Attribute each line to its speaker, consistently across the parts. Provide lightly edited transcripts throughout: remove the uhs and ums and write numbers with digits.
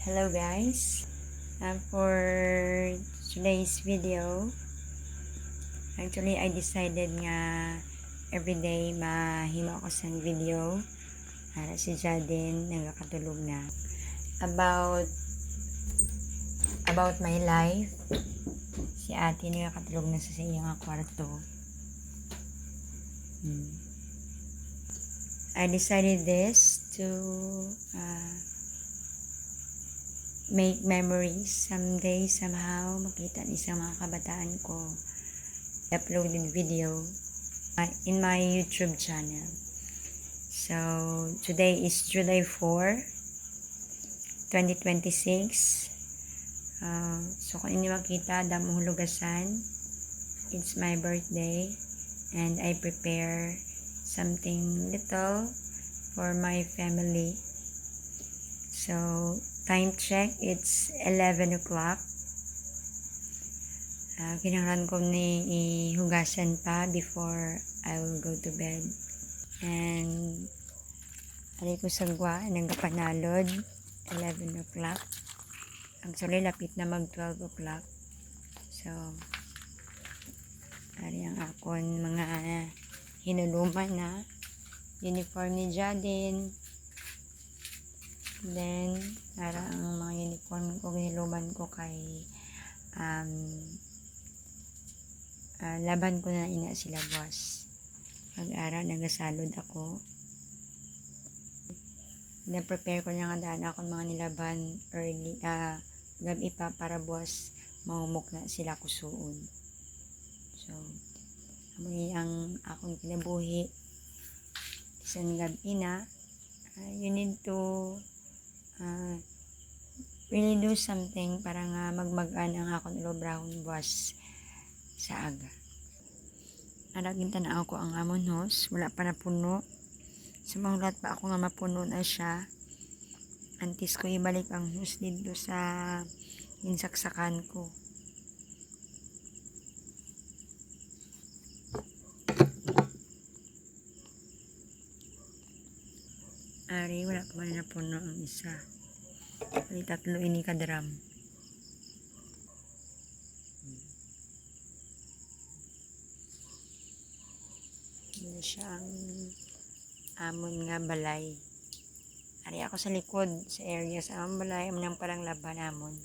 Speaker 1: Hello guys, for today's video, actually I decided nga everyday mahimo ako sa video para si Jaden nagkatulog na about my life. Si ate nagkatulog na sa iyang kwarto. I decided this to make memories someday, somehow makita ni sa mga kabataan ko uploaded video in my YouTube channel. So today is July 4, 2026. So kung inyo makita, damong hulugasan, it's my birthday and I prepare something little for my family. So time check, it's 11 o'clock. Kinahanglan ko ni ihugasan pa before I will go to bed. And ali ko sagwa, nagkapanalod, 11 o'clock. Actually, lapit na mag 12 o'clock. So, ari ang akon mga hinuluman na uniform ni Jaden. Then, para ang mga uniform ko, giniluman ko kay laban ko na ina sila boss. Pag-ara, nagasalod ako. Na-prepare ko na nga daan ako mga nilaban early, gabi pa para boss, mahumok na sila kusuon. So, amoy ang akong kinabuhi. Isang gabi na, you need to really do something para nga magmagaan ang akong brown boss sa aga. Aragin tanaw ko ang amon host, wala pa na puno. Sumahulat pa ako nga mapuno na siya. Antes ko ibalik ang host dito sa insaksakan ko. Ari, wala pa man na puno ang isa. Ay, tatlo ini ka drum. Hindi siya ang amon nga balay. Ari ako sa likod, sa area sa amon balay, amunang parang laban amon.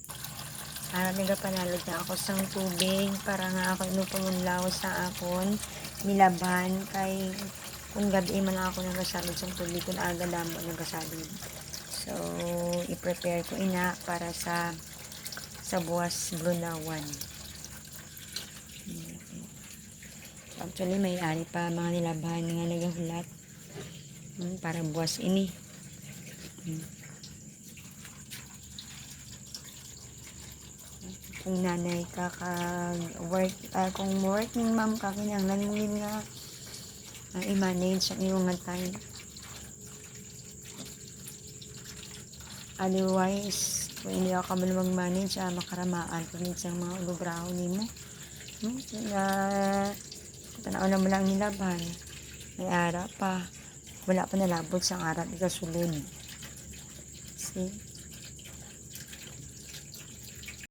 Speaker 1: Nagapanalog na ako sa tubig para nga ako inupamunlaw sa akon nilaban kay kung gabi man ako nagasalod sa tubig kung aga damo nagasalod. So, i-prepare ko ina para sa buwas Brunawan. Actually, may ari pa mga nilabahan nga nagahulat para buwas ini. Kung nanay ka work, kung working mom ka, kinahanglan nga i-manage ang iyong time. Otherwise, kung hindi ako mag-manage, makaramaan kung minsan mga ulubraho nimo. Tanaw na mo lang nilaban. May ara pa. Wala pa nalabot sa arat ikasulod. See?